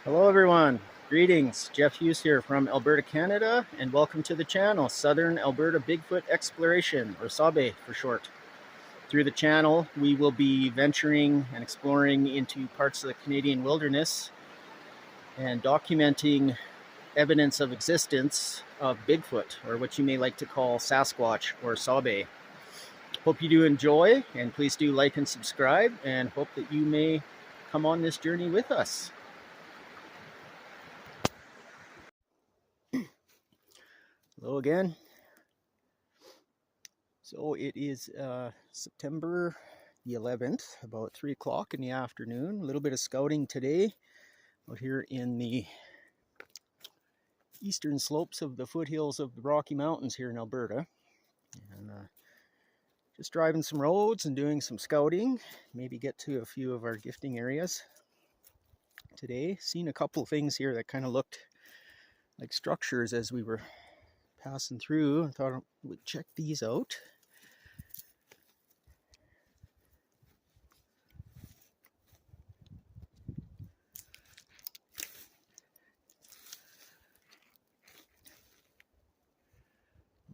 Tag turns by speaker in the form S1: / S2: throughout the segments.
S1: Hello everyone, greetings. Jeff Hughes here from Alberta, Canada, and welcome to the channel, Southern Alberta Bigfoot Exploration, or SABE for short. Through the channel, we will be venturing and exploring into parts of the Canadian wilderness and documenting evidence of existence of Bigfoot, or what you may like to call Sasquatch or SABE. Hope you do enjoy, and please do like and subscribe, and hope that you may come on this journey with us. Hello again. So it is September the 11th, about 3 o'clock in the afternoon. A little bit of scouting today out here in the eastern slopes of the foothills of the Rocky Mountains here in Alberta. And just driving some roads and doing some scouting. Maybe get to a few of our gifting areas today. Seen a couple of things here that kind of looked like structures as we were passing through. I thought we'd check these out.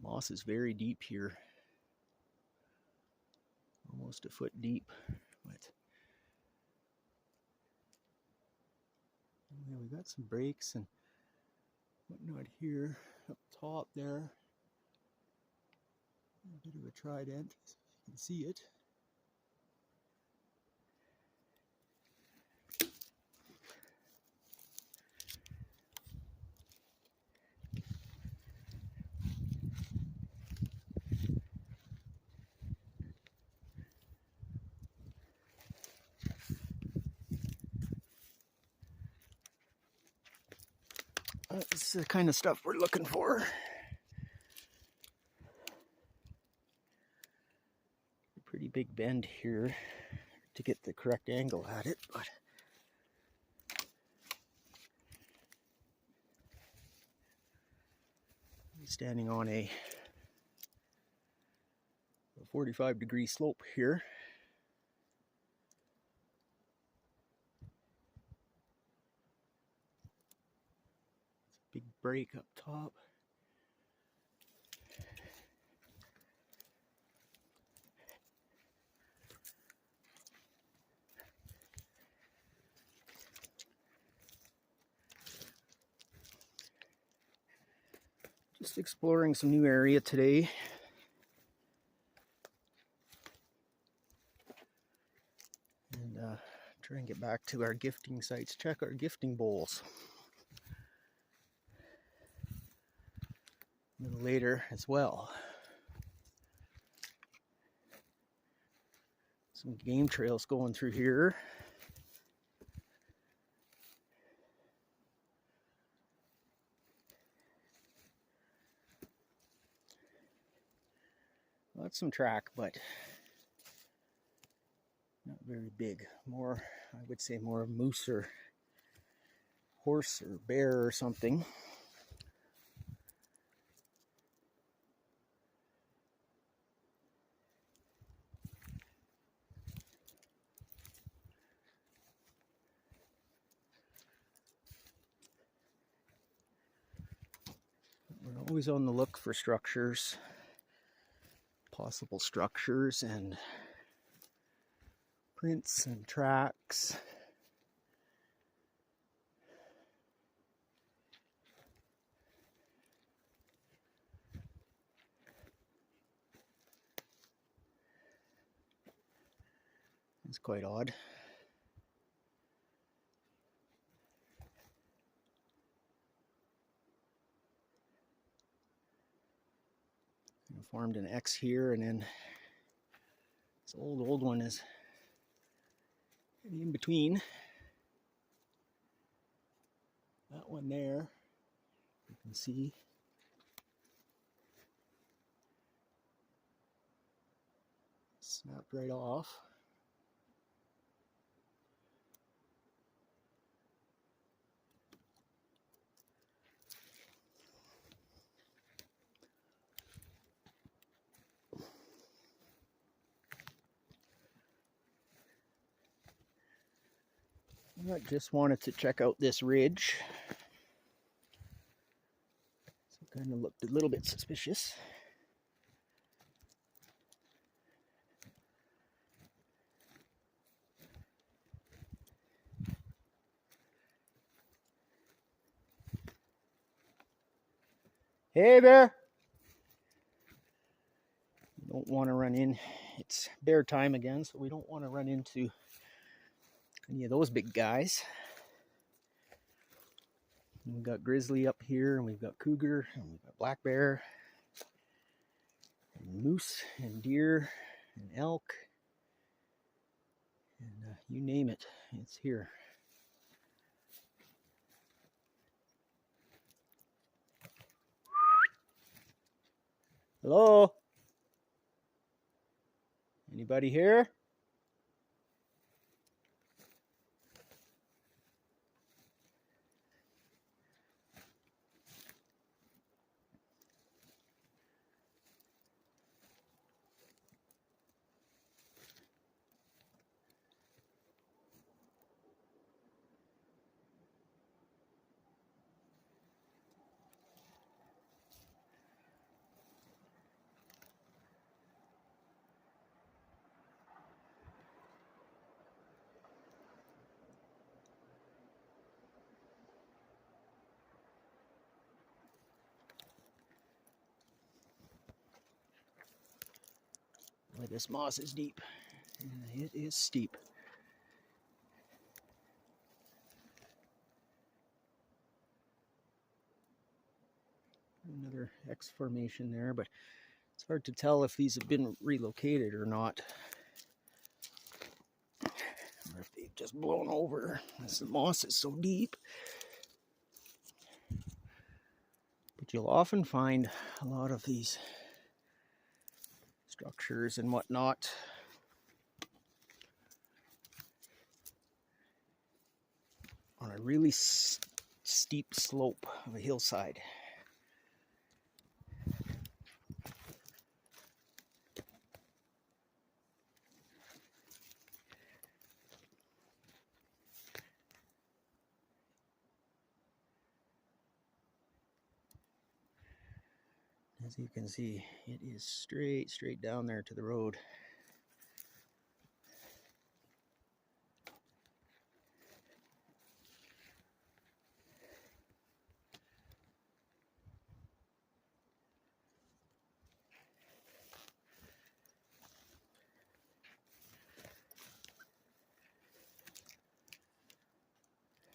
S1: Moss is very deep here, almost a foot deep. But yeah, we got some breaks and whatnot here up top there. A bit of a trident, if you can see it. This is the kind of stuff we're looking for. A pretty big bend here to get the correct angle at it, but I'm standing on a 45-degree slope here. Big break up top. Just exploring some new area today. And try and get back to our gifting sites, check our gifting bowls. A little later as well. Some game trails going through here. Well, that's some track, but not very big. More, I would say, more moose or horse or bear or something. We're always on the look for structures, possible structures and prints and tracks. It's quite odd. Formed an X here, and then this old one is in between. That one there, you can see. Snapped right off. I just wanted to check out this ridge. So it kind of looked a little bit suspicious. Hey, bear! You don't want to run in. It's bear time again, so we don't want to run into any of those big guys. And we've got grizzly up here, and we've got cougar, and we've got black bear, and moose, and deer, and elk, and you name it, it's here. Hello? Anybody here? Boy, this moss is deep. It is steep. Another X formation there, but it's hard to tell if these have been relocated or not. Or if they've just blown over. The moss is so deep. But you'll often find a lot of these structures and whatnot on a really steep slope of a hillside. As you can see, it is straight down there to the road.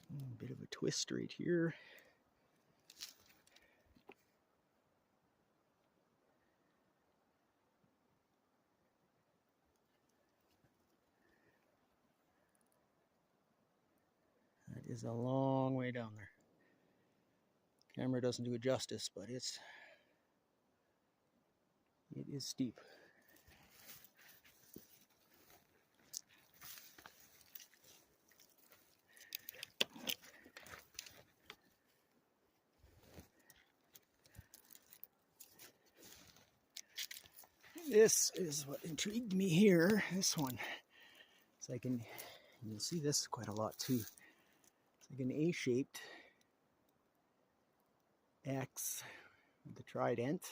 S1: A bit of a twist right here. That is a long way down there. Camera doesn't do it justice, but it is steep. This is what intrigued me here. This one. It's like you'll see this quite a lot too. It's like an A-shaped X with the trident.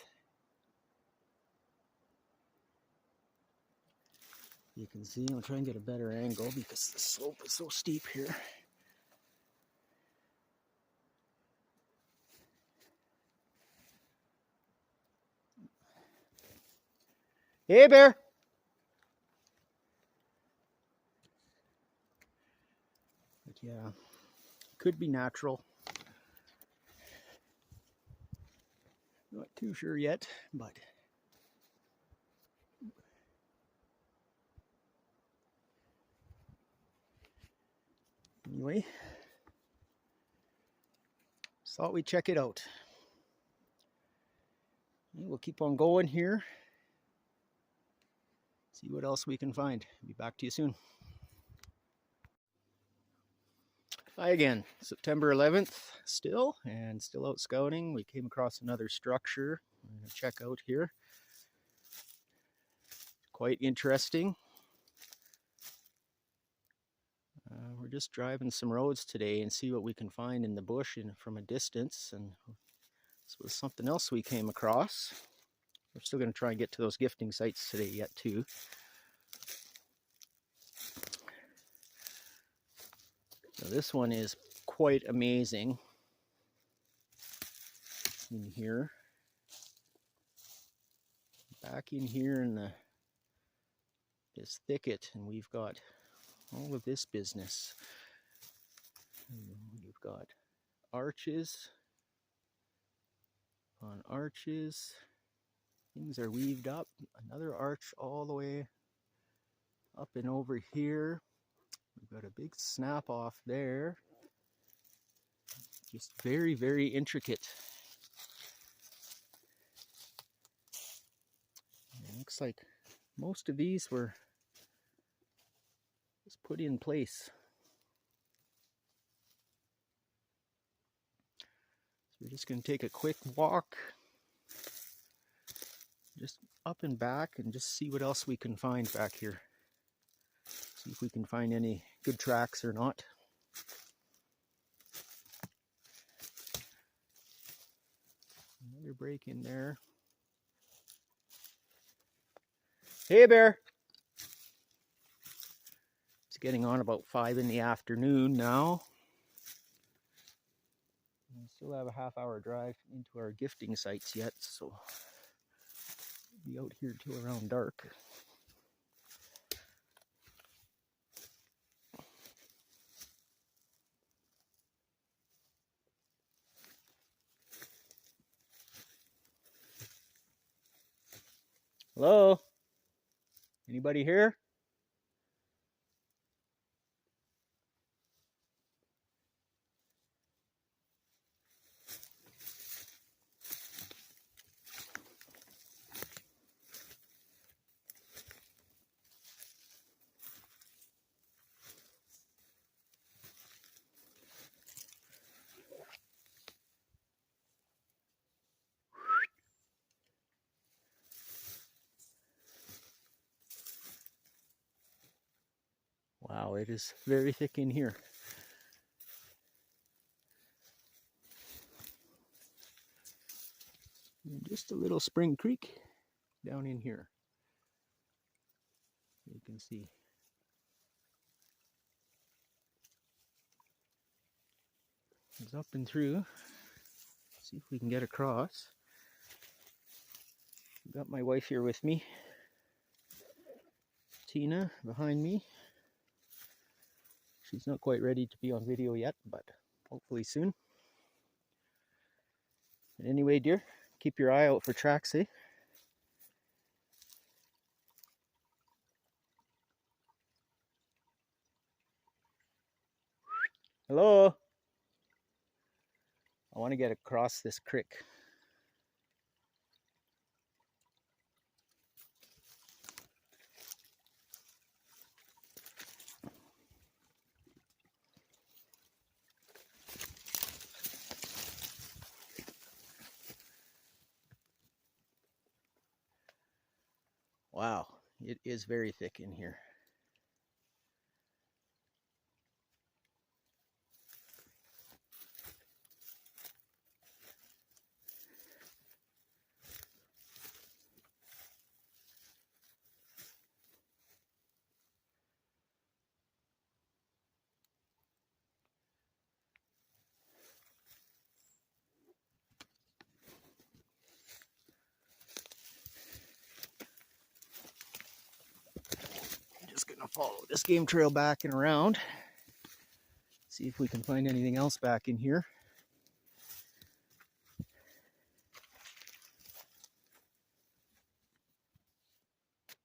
S1: You can see, I'm trying to get a better angle because the slope is so steep here. Hey, bear! But yeah, could be natural. Not too sure yet, but anyway, just thought we'd check it out. And we'll keep on going here. See what else we can find. Be back to you soon. Hi again, September 11th still, and still out scouting. We came across another structure we're going to check out here. Quite interesting. We're just driving some roads today and see what we can find in the bush from a distance. And this was something else we came across. We're still going to try and get to those gifting sites today yet too. So this one is quite amazing in here. Back in here in this thicket, and we've got all of this business. We've got arches on arches. Things are weaved up. Another arch all the way up and over here. We've got a big snap off there. Just very, very intricate. It looks like most of these were just put in place. So we're just going to take a quick walk just up and back and just see what else we can find back here. See if we can find any good tracks or not. Another break in there. Hey, Bear! It's getting on about 5 in the afternoon now. We still have a half-hour drive into our gifting sites yet, so we'll be out here till around dark. Hello? Anybody here? Wow, it is very thick in here. And just a little spring creek down in here. You can see. It's up and through. See if we can get across. I've got my wife here with me. Tina behind me. She's not quite ready to be on video yet, but hopefully soon. And anyway, dear, keep your eye out for tracks, eh? Hello? I want to get across this creek. Wow, it is very thick in here. I'm just gonna follow this game trail back and around. See if we can find anything else back in here.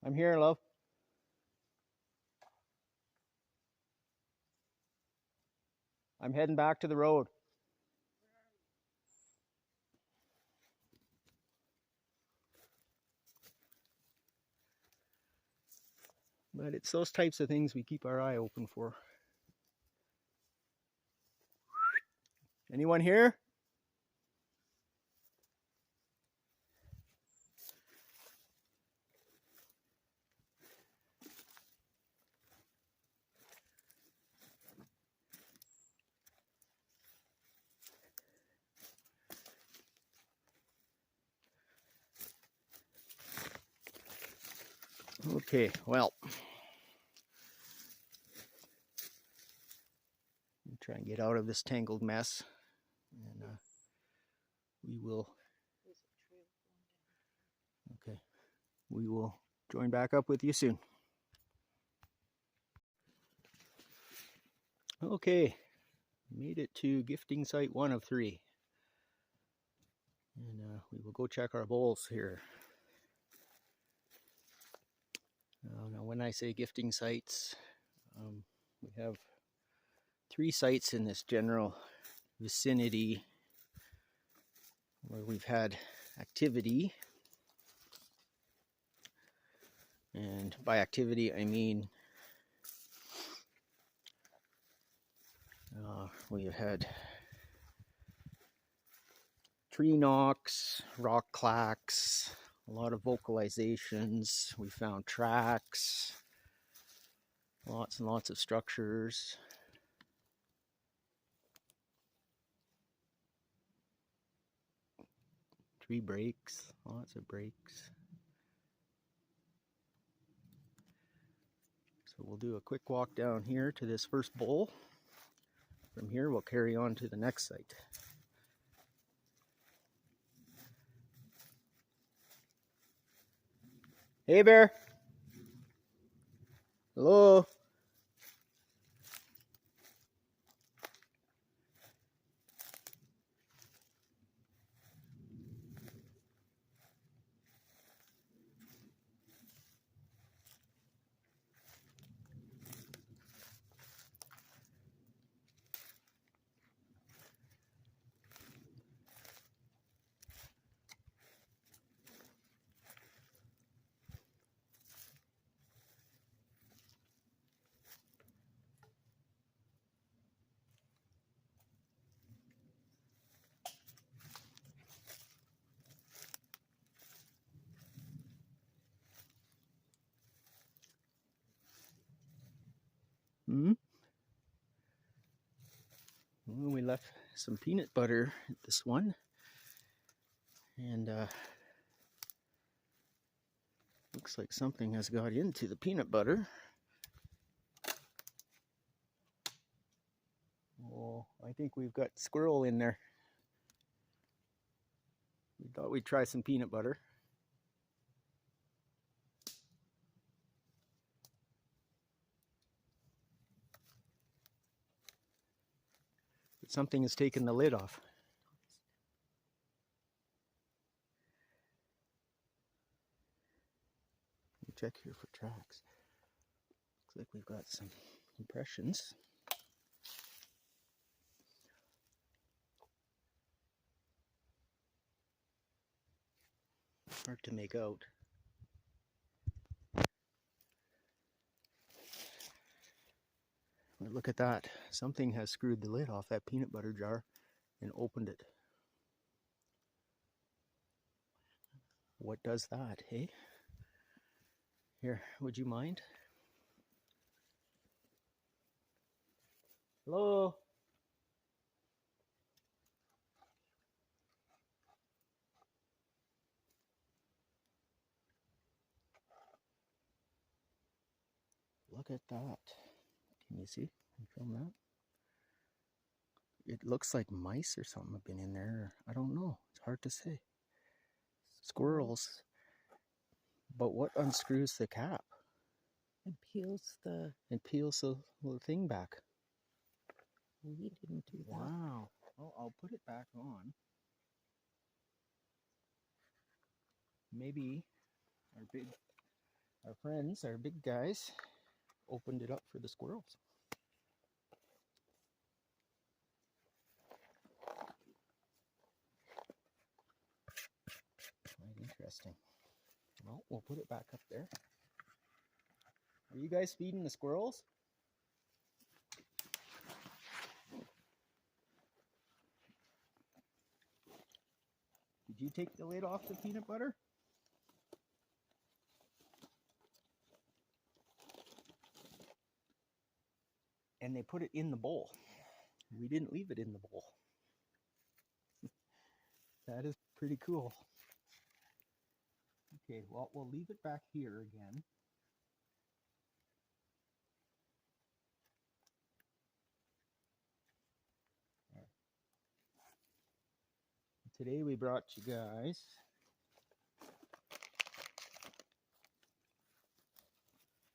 S1: I'm here, love. I'm heading back to the road. But it's those types of things we keep our eye open for. Anyone here? Okay, well, try and get out of this tangled mess, and we will. Okay, we will join back up with you soon. Okay, made it to gifting site 1 of 3, and we will go check our bowls here. Now, when I say gifting sites, we have 3 sites in this general vicinity where we've had activity. And by activity, I mean we have had tree knocks, rock clacks, a lot of vocalizations. We found tracks, lots and lots of structures. Tree breaks, lots of breaks. So we'll do a quick walk down here to this first bowl. From here, we'll carry on to the next site. Hey, bear. Hello. Well, we left some peanut butter at this one, and looks like something has got into the peanut butter. Oh, I think we've got squirrel in there. We thought we'd try some peanut butter. But something has taken the lid off. Check here for tracks. Looks like we've got some impressions. Hard to make out. But look at that. Something has screwed the lid off that peanut butter jar and opened it. What does that, hey? Here, would you mind? Hello? Look at that. Can you see? Can you film that? It looks like mice or something have been in there. I don't know. It's hard to say. Squirrels. But what unscrews the cap?
S2: It peels the...
S1: It peels the little thing back.
S2: We didn't do that.
S1: Wow. Well, I'll put it back on. Maybe our friends, our big guys, opened it up for the squirrels. Quite interesting. Well, we'll put it back up there. Are you guys feeding the squirrels? Did you take the lid off the peanut butter? And they put it in the bowl. We didn't leave it in the bowl. That is pretty cool. Okay, well, we'll leave it back here again. Today we brought you guys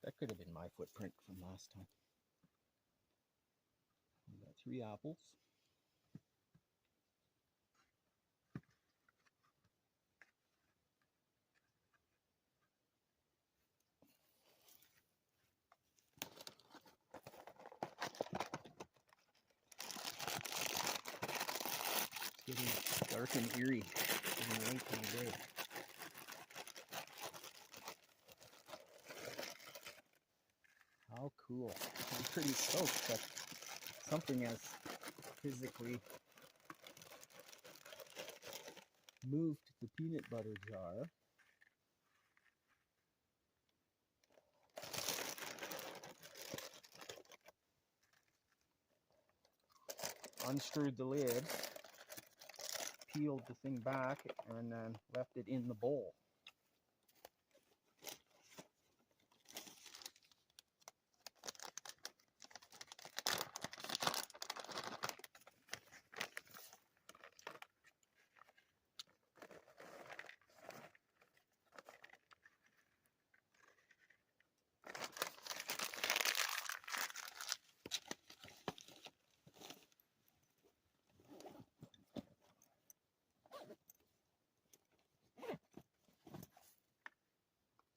S1: that could have been my footprint from last time. We got 3 apples. It's getting dark and eerie. It's getting late in the day. How cool. I'm pretty stoked that something has physically moved the peanut butter jar. Unscrewed the lid, peeled the thing back, and then left it in the bowl.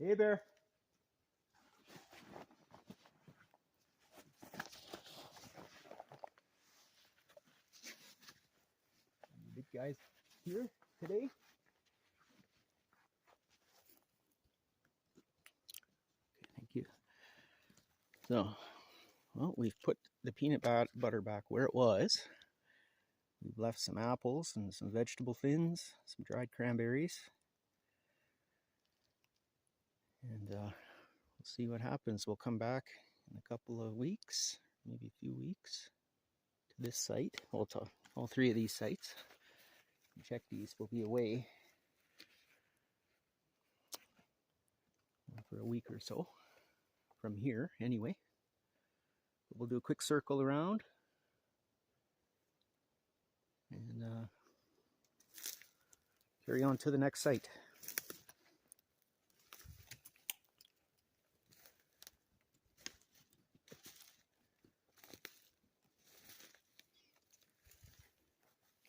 S1: Hey, Bear. You big guys here today? Thank you. So, well, we've put the peanut butter back where it was. We've left some apples and some vegetable thins, some dried cranberries. And we'll see what happens. We'll come back in a couple of weeks, maybe a few weeks, to this site. Well, to all 3 of these sites. Check these. We'll be away for a week or so from here anyway. But we'll do a quick circle around and carry on to the next site.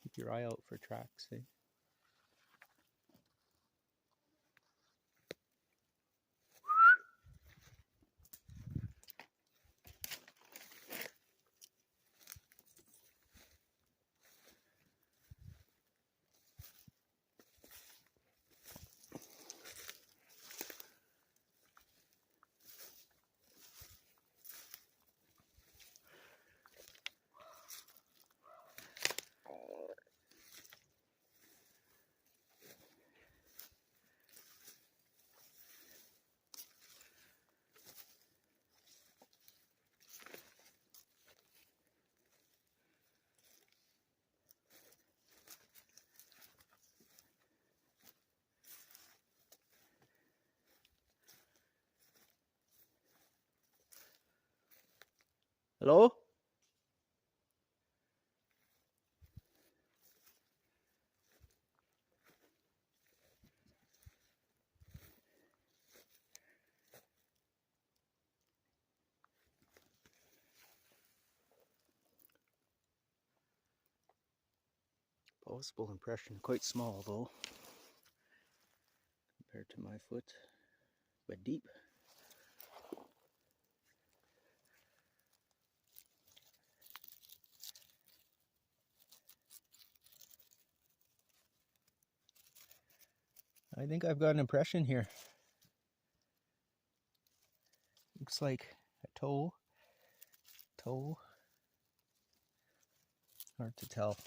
S1: Keep your eye out for tracks, eh? Hello? Possible impression, quite small though, compared to my foot, but deep. I think I've got an impression here. Looks like a toe. Hard to tell.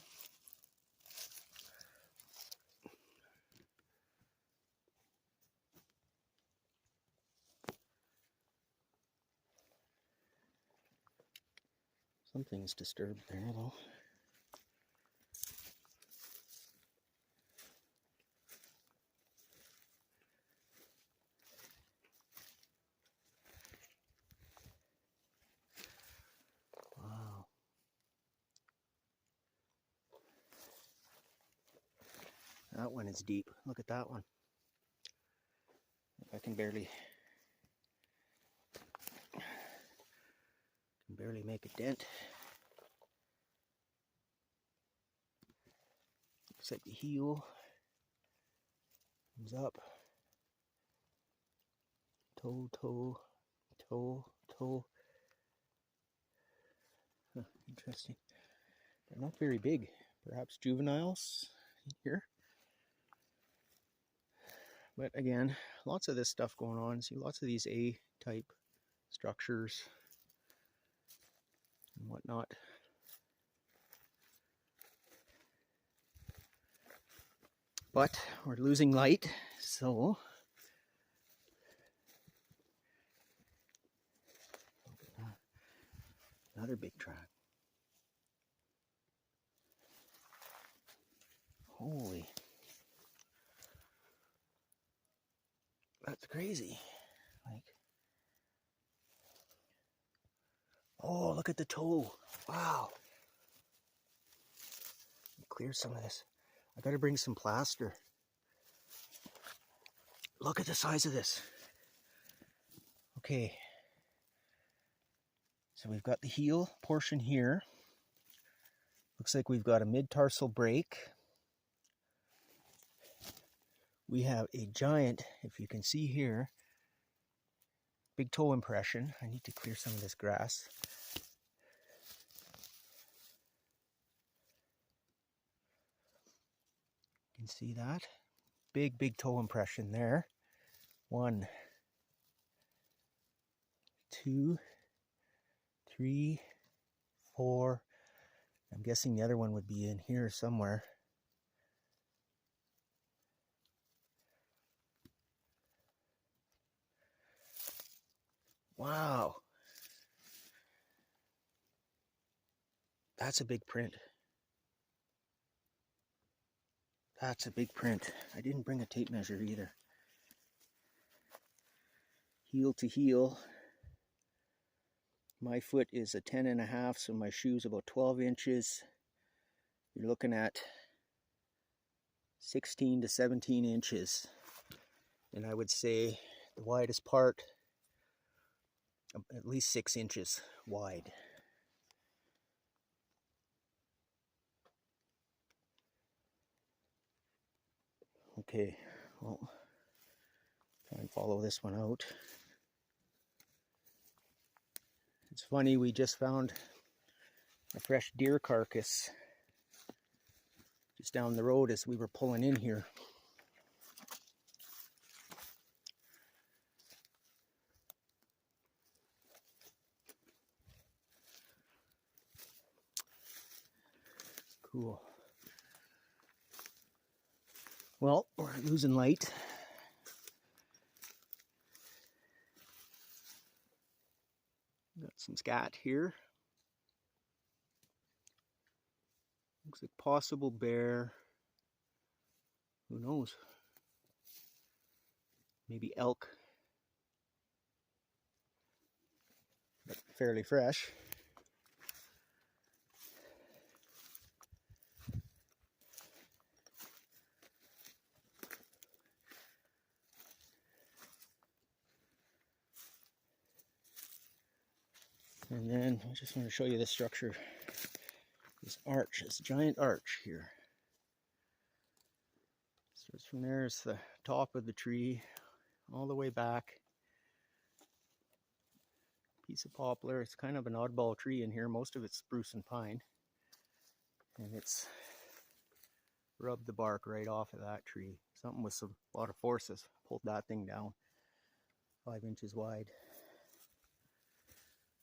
S1: Something's disturbed there though. Wow. That one is deep. Look at that one. I can barely make a dent. Looks like the heel comes up. Toe, toe, toe, toe. Huh, interesting. They're not very big. Perhaps juveniles here. But again, lots of this stuff going on. See lots of these A-type structures and whatnot. But we're losing light, so another big track. Holy. That's crazy. Like, oh, look at the toe. Wow. Clear some of this. I gotta bring some plaster. Look at the size of this. Okay. So we've got the heel portion here. Looks like we've got a mid-tarsal break. We have a giant, if you can see here, big toe impression. I need to clear some of this grass. You can see that. Big toe impression there. 1, 2, 3, 4. I'm guessing the other one would be in here somewhere. Wow. That's a big print. That's a big print. I didn't bring a tape measure either. Heel to heel. My foot is a 10.5, so my shoe's about 12 inches. You're looking at 16 to 17 inches. And I would say the widest part, at least 6 inches wide. Okay, well, try and follow this one out. It's funny, we just found a fresh deer carcass just down the road as we were pulling in here. Cool. Well, we're losing light. Got some scat here. Looks like possible bear. Who knows? Maybe elk. But fairly fresh. And then I just want to show you the structure. This arch, this giant arch here. Starts from there, it's the top of the tree, all the way back. Piece of poplar. It's kind of an oddball tree in here. Most of it's spruce and pine. And it's rubbed the bark right off of that tree. Something with a lot of forces pulled that thing down. 5 inches wide.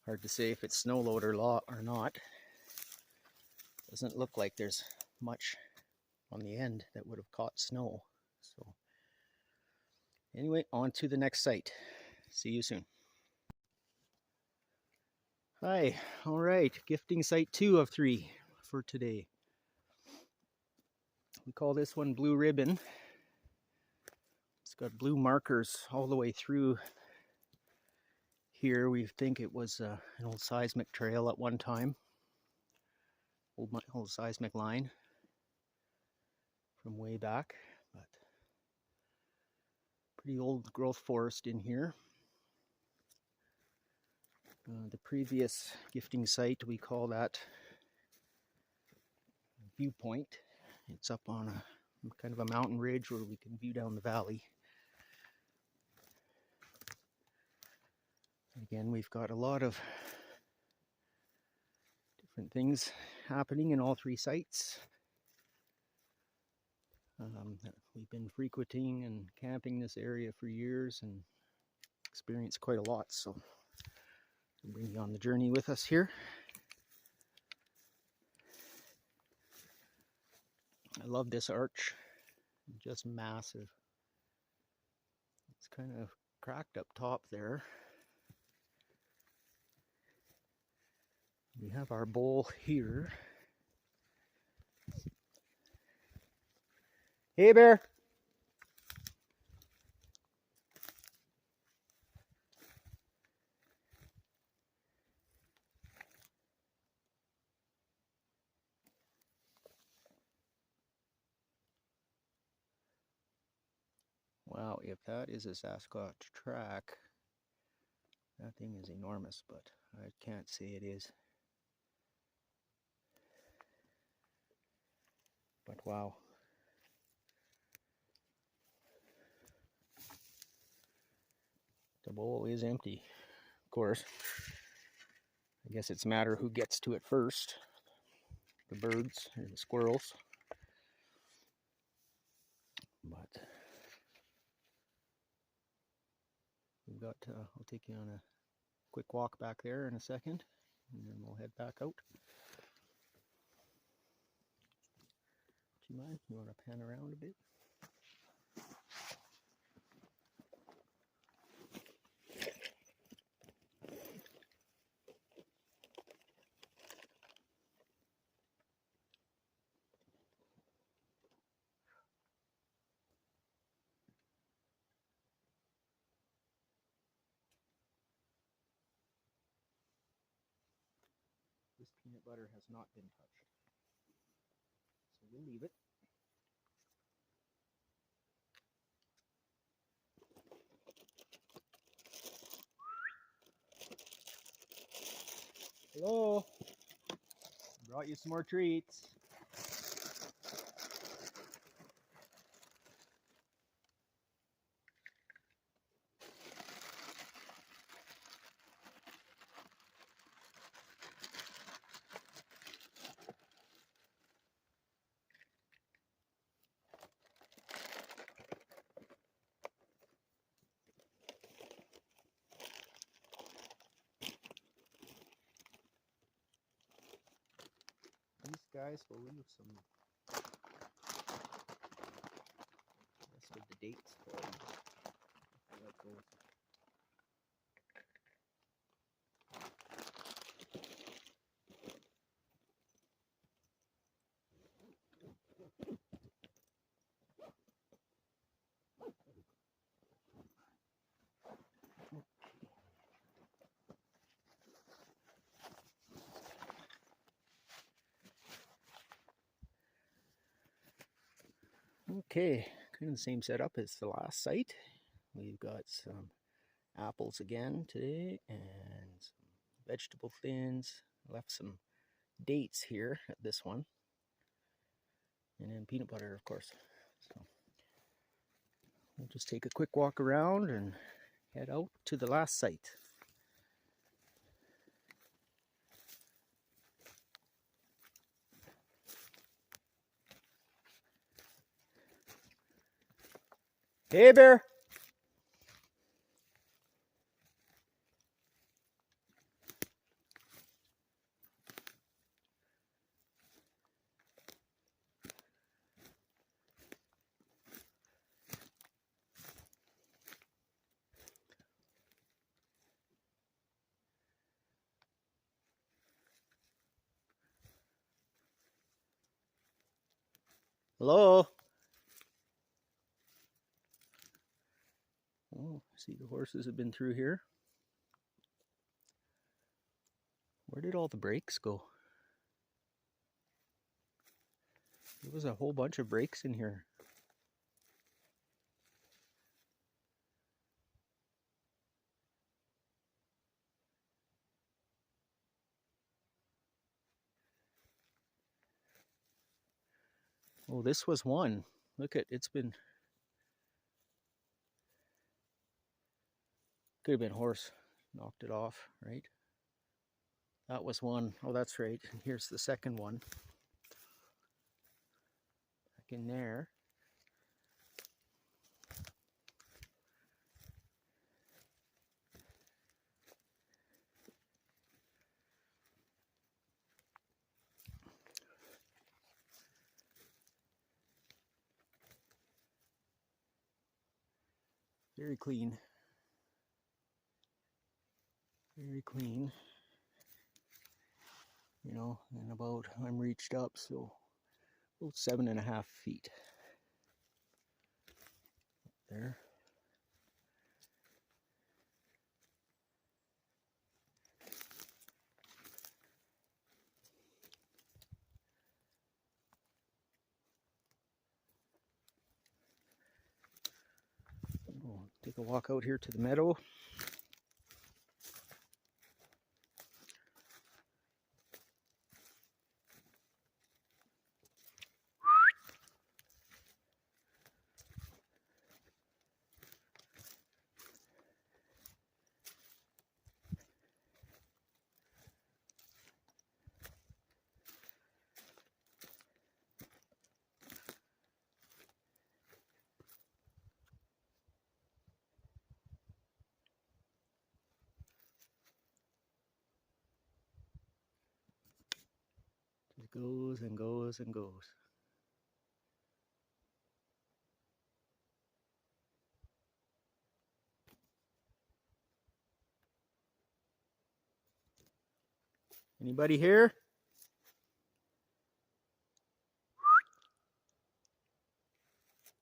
S1: Hard to say if it's snow load or not. Doesn't look like there's much on the end that would have caught snow. So anyway, on to the next site. See you soon. Hi, all right, gifting site 2 of 3 for today. We call this one Blue Ribbon. It's got blue markers all the way through here. We think it was an old seismic trail at one time. Old seismic line from way back, but pretty old growth forest in here. The previous gifting site, we call that viewpoint. It's up on a kind of a mountain ridge where we can view down the valley. Again, we've got a lot of different things happening in all three sites. We've been frequenting and camping this area for years and experienced quite a lot, so I'll bring you on the journey with us here. I love this arch, just massive. It's kind of cracked up top there. We have our bowl here. Hey, bear! Wow, if that is a Sasquatch track, that thing is enormous, but I can't say it is. But wow. The bowl is empty, of course. I guess it's a matter of who gets to it first. The birds or the squirrels. But we've got, I'll take you on a quick walk back there in a second, and then we'll head back out. Do you mind? You want to pan around a bit? This peanut butter has not been touched, so we'll leave it. Hello! Brought you some more treats. These guys will leave some rest of the dates for you. Like those. Okay, kind of the same setup as the last site. We've got some apples again today and some vegetable thins. Left some dates here at this one. And then peanut butter, of course. So we'll just take a quick walk around and head out to the last site. Hey, bear! Hello? Oh, see the horses have been through here. Where did all the brakes go? There was a whole bunch of breaks in here. Oh, this was one. Look at, it's been, could have been horse. Knocked it off, right? That was one. Oh, that's right. And here's the second one. Back in there. Very clean. Very clean. You know, and about, I'm reached up, so about 7.5 feet. There. We'll take a walk out here to the meadow. Just goes and goes and goes. Anybody here?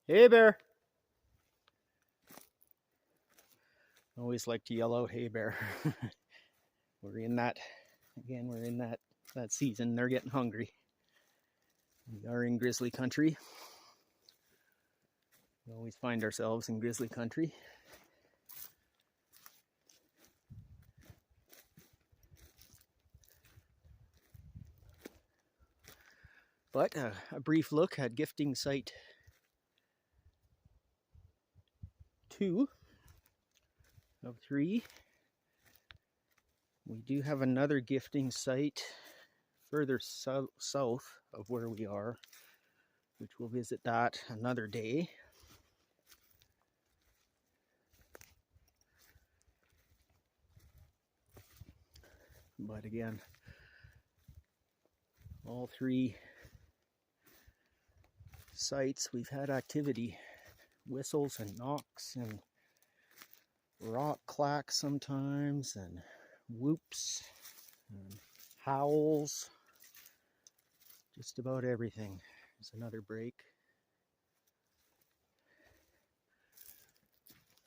S1: Hey, bear. I always like to yell out, hey, bear. We're in that, again, we're in that season. They're getting hungry. We are in grizzly country. We always find ourselves in grizzly country. But a brief look at gifting site 2 of 3. We do have another gifting site further south of where we are, which we'll visit that another day. But again, all 3 sites we've had activity, whistles and knocks and rock clacks sometimes, and whoops and howls, just about everything. There's another break.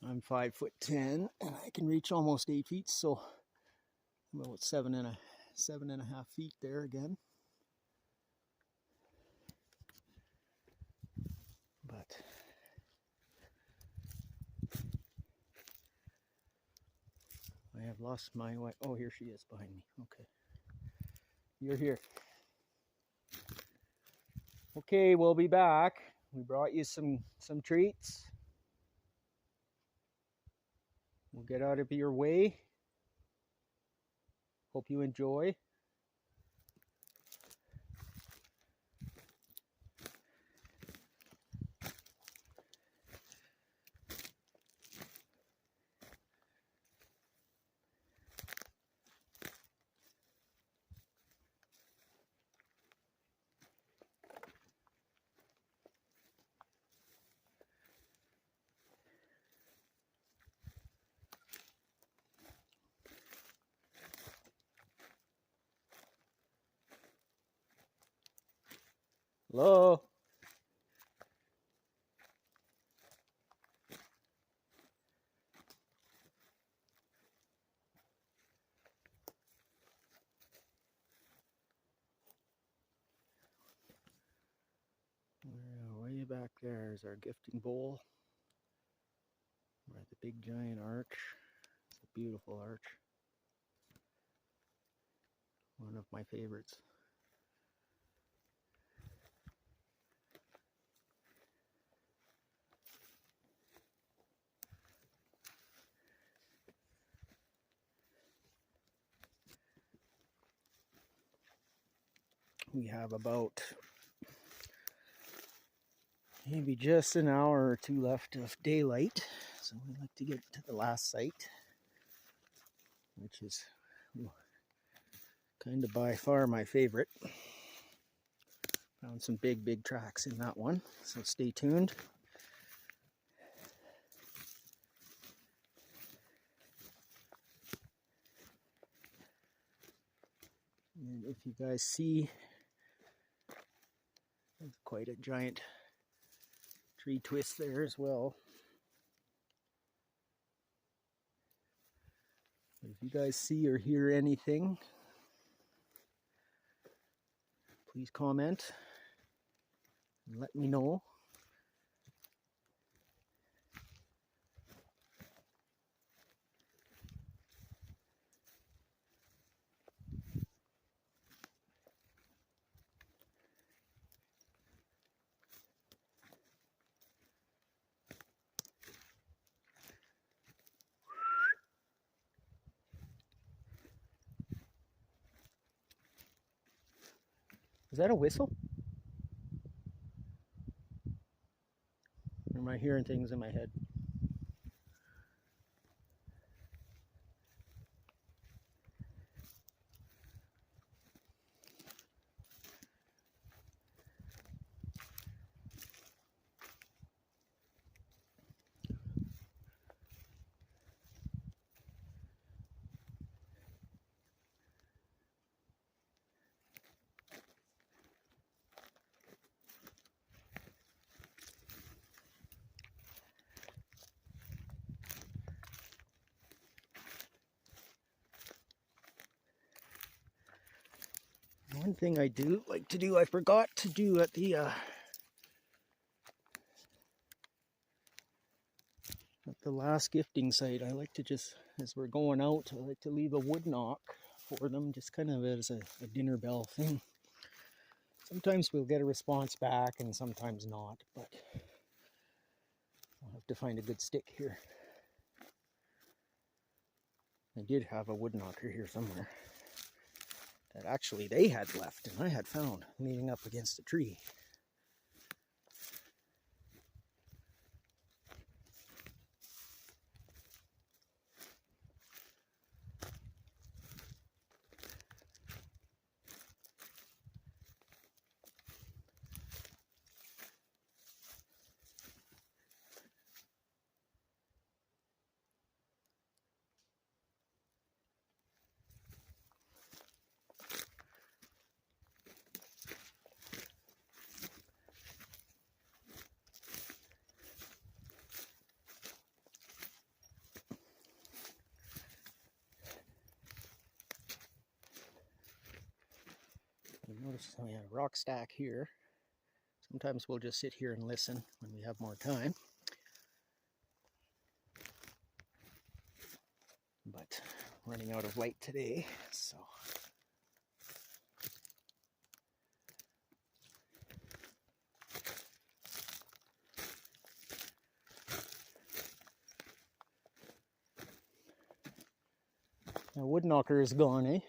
S1: I'm 5'10" and I can reach almost 8 feet, so I'm about 7.5 feet there again. But I have lost my wife. Oh, here she is behind me. Okay. You're here. Okay, we'll be back. We brought you some treats. We'll get out of your way. Hope you enjoy. Hello. There's our gifting bowl. We're at the big giant arch. It's a beautiful arch. One of my favorites. We have about maybe just an hour or two left of daylight, so we'd like to get to the last site, which is kind of by far my favorite. Found some big tracks in that one, so stay tuned. And if you guys see, there's quite a giant tree twist there as well. If you guys see or hear anything, please comment and let me know. Is that a whistle? Or am I hearing things in my head? One thing I do like to do, I forgot to do at the last gifting site, I like to just, as we're going out, I like to leave a wood knock for them, just kind of as a dinner bell thing. Sometimes we'll get a response back and sometimes not, but I'll have to find a good stick here. I did have a wood knocker here somewhere that actually they had left and I had found leaning up against a tree. Notice we have a rock stack here. Sometimes we'll just sit here and listen when we have more time. But running out of light today, so. Now wood knocker is gone, eh?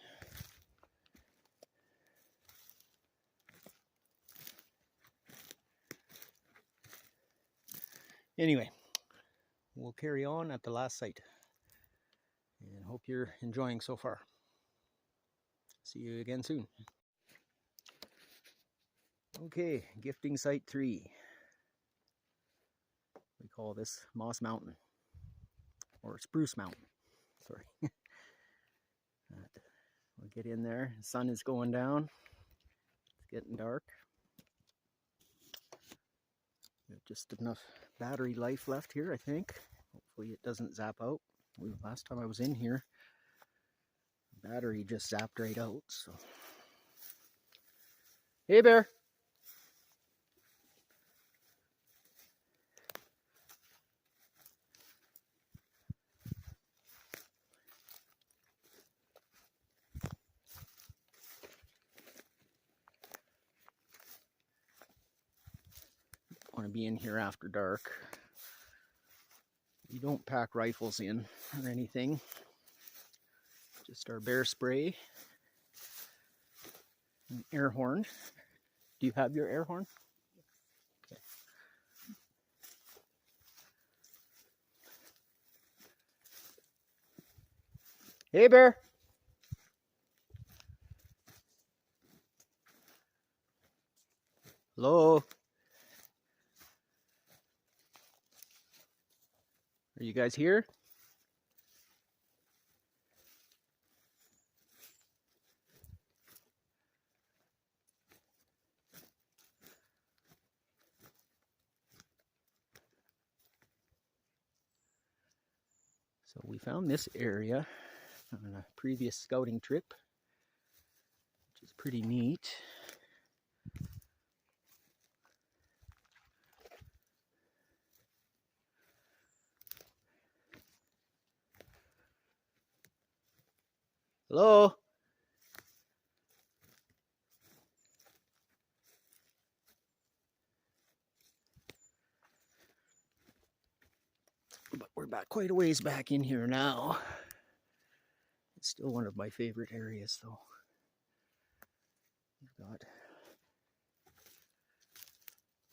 S1: Anyway, we'll carry on at the last site and hope you're enjoying so far. See you again soon. Okay, gifting site 3. We call this Moss Mountain, or Spruce Mountain, sorry. We'll get in there, the sun is going down, it's getting dark. We have just enough battery life left here, I think. Hopefully it doesn't zap out. Last time I was in here, the battery just zapped right out, so. Hey, bear. want to be in here after dark. We don't pack rifles in or anything. Just our bear spray, an air horn. Do you have your air horn? Okay. Hey, bear. Hello. Are you guys here? So we found this area on a previous scouting trip, which is pretty neat. Hello? But we're back quite a ways back in here now. It's still one of my favorite areas though. We've got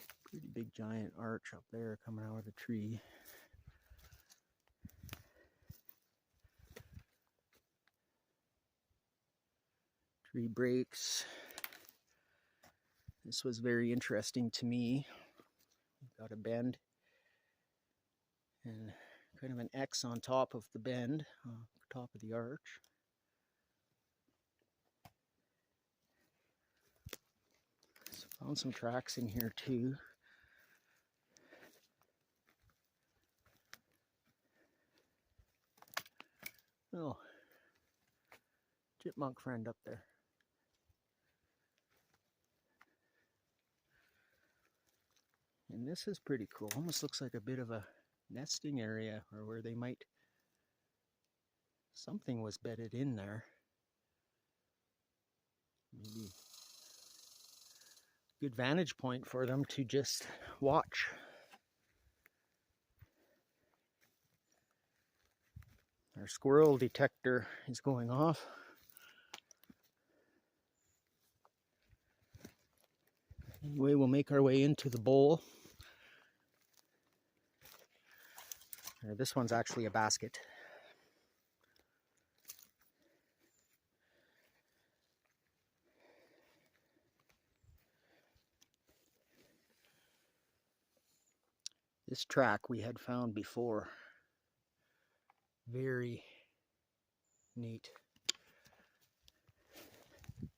S1: a pretty big giant arch up there coming out of the tree. Tree breaks. This was very interesting to me. We've got a bend and kind of an X on top of the bend, top of the arch. So found some tracks in here too. Oh, chipmunk friend up there. And this is pretty cool. Almost looks like a bit of a nesting area, or where they might, something was bedded in there. Maybe good vantage point for them to just watch. Our squirrel detector is going off. Anyway, we'll make our way into the bowl. This one's actually a basket. This track we had found before. Very neat. As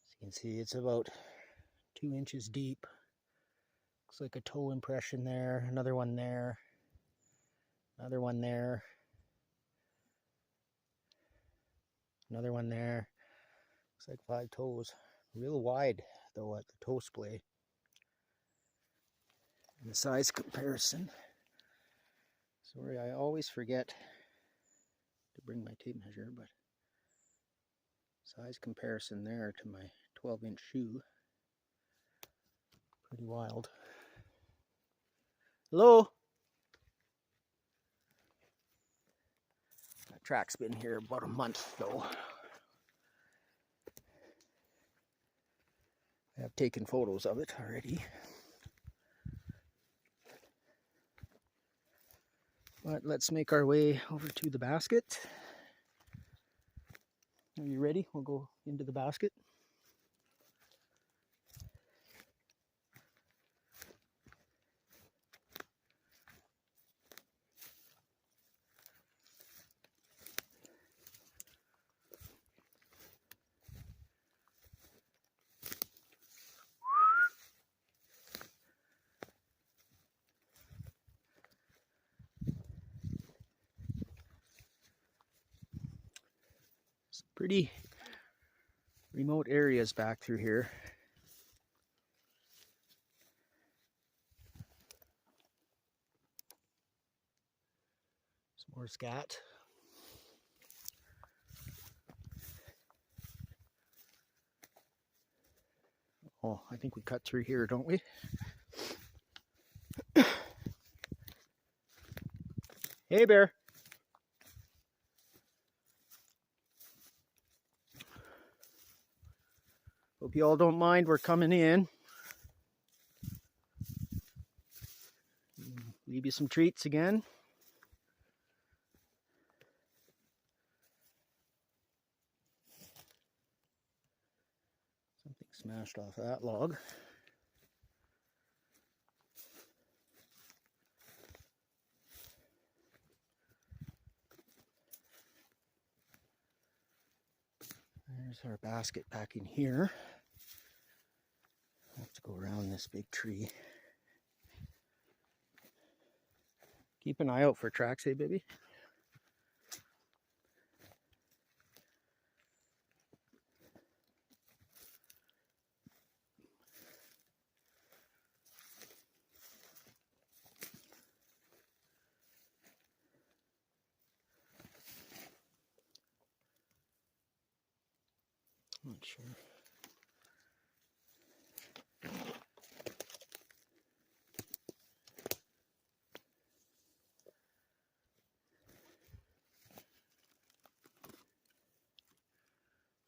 S1: you can see, it's about 2 inches deep. Looks like a toe impression there, another one there, another one there, another one there. Looks like 5 toes. Real wide though at the toe splay. And the size comparison. Sorry, I always forget to bring my tape measure, but size comparison there to my 12-inch shoe. Pretty wild. Hello? That track's been here about a month though. I have taken photos of it already. But let's make our way over to the basket. Are you ready? We'll go into the basket. Pretty remote areas back through here. Some more scat. Oh, I think we cut through here, don't we? Hey, bear. Hope you all don't mind. We're coming in. Leave you some treats again. Something smashed off that log. There's our basket back in here. I'll have to go around this big tree. Keep an eye out for tracks, hey baby? Not sure.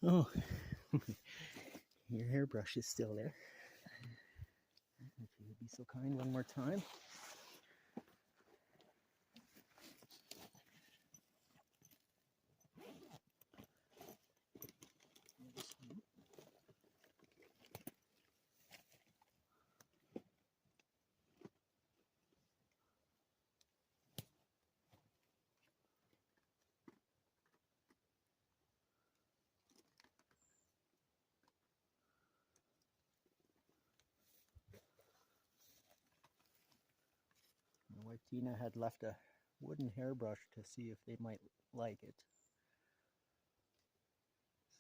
S1: Oh, your hairbrush is still there. If you would be so kind one more time. My wife Tina had left a wooden hairbrush to see if they might like it.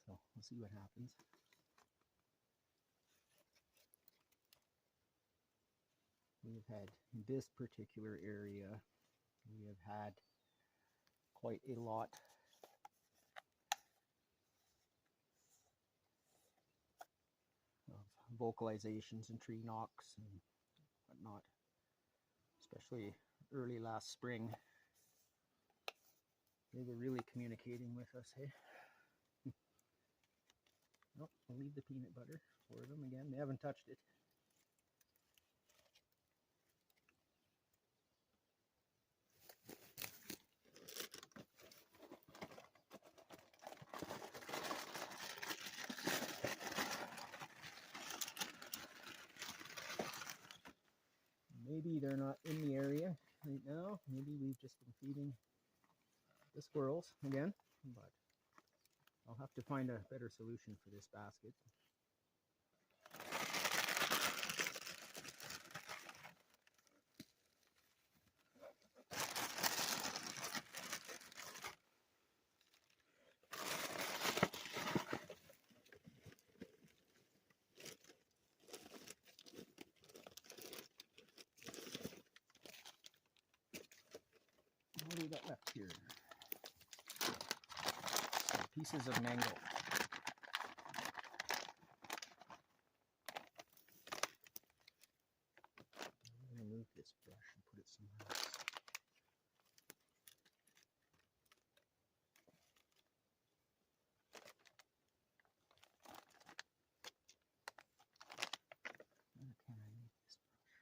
S1: So we'll see what happens. We have had, in this particular area, we have had quite a lot of vocalizations and tree knocks and whatnot, especially early last spring. They were really communicating with us, hey? Oh, I'll leave the peanut butter for them again. They haven't touched it. Maybe they're not in the area right now. Maybe we've just been feeding the squirrels again, but I'll have to find a better solution for this basket. What do we got left here? Some pieces of mango. I'm going to move this brush and put it somewhere else. Where can I move this brush?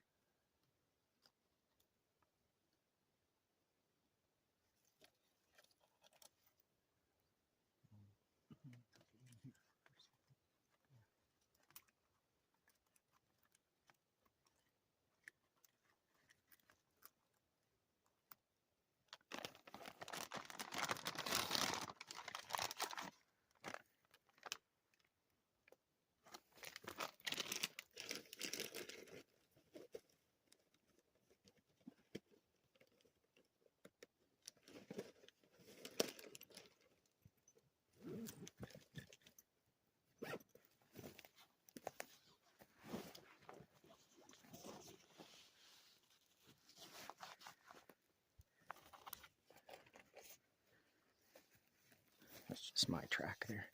S1: That's just my track there.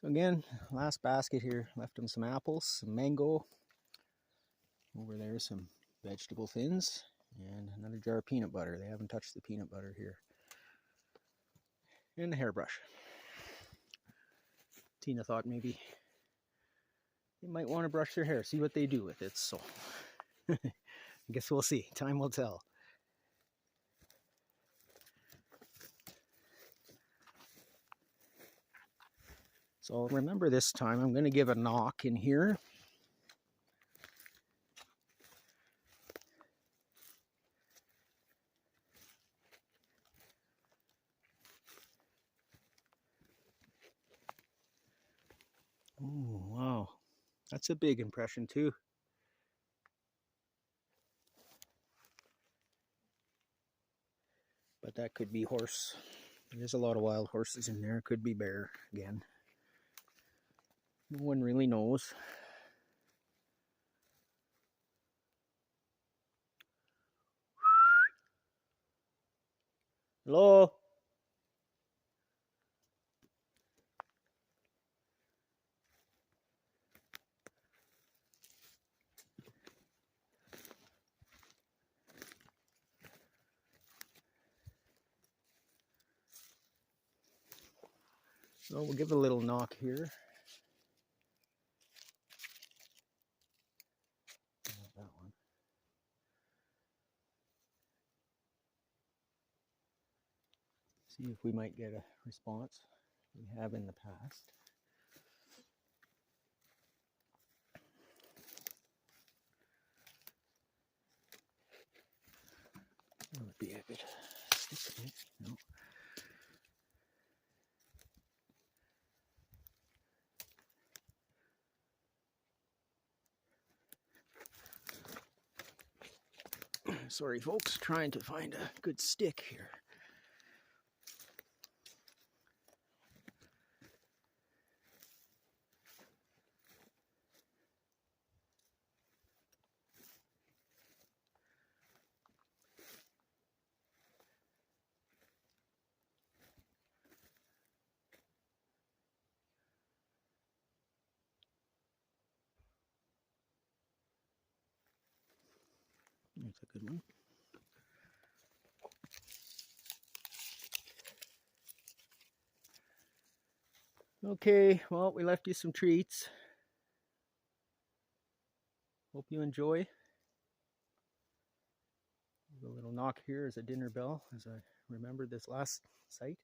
S1: So again, last basket here, left them some apples, some mango. Over there, some vegetable thins, and another jar of peanut butter. They haven't touched the peanut butter here. And a hairbrush. Tina thought maybe they might want to brush their hair, see what they do with it. So I guess we'll see. Time will tell. So remember, this time I'm going to give a knock in here. Oh, wow. That's a big impression too. But that could be horse. There's a lot of wild horses in there. It could be bear again. No one really knows. Hello? So we'll give a little knock here. That one. See if we might get a response. We have in the past. That would be a good stick. No. Sorry, folks, trying to find a good stick here. That's a good one. Okay, well, we left you some treats. Hope you enjoy. A little knock here as a dinner bell as I remember this last site.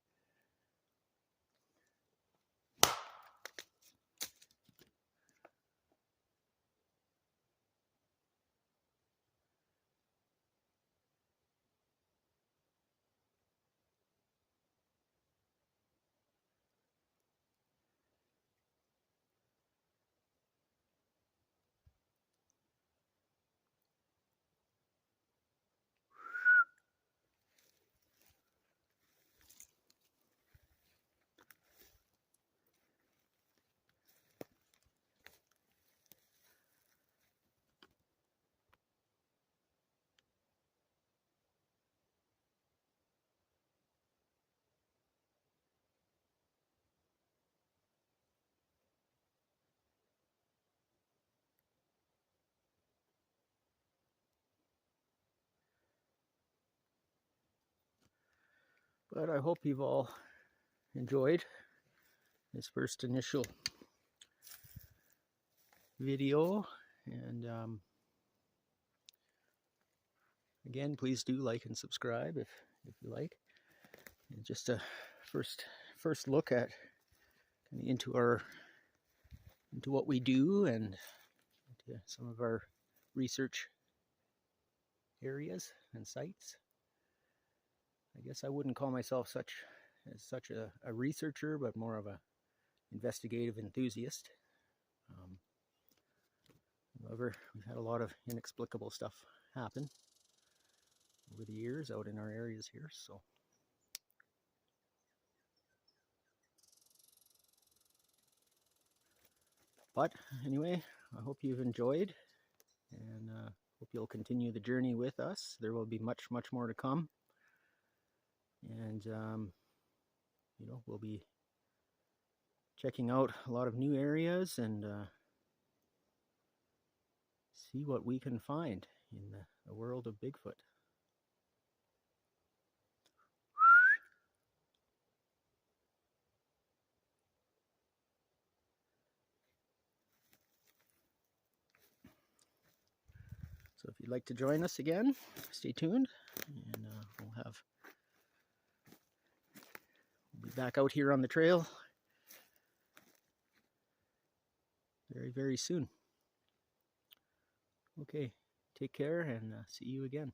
S1: But I hope you've all enjoyed this first initial video. And again, please do like and subscribe if you like. And just a first look at into what we do and into some of our research areas and sites. I guess I wouldn't call myself such a researcher, but more of a investigative enthusiast. However, we've had a lot of inexplicable stuff happen over the years out in our areas here. So, but anyway, I hope you've enjoyed, and hope you'll continue the journey with us. There will be much more to come, and you know, we'll be checking out a lot of new areas and see what we can find in the world of Bigfoot. So if you'd like to join us again, stay tuned, and we'll be back out here on the trail very, very soon. Okay, take care and see you again.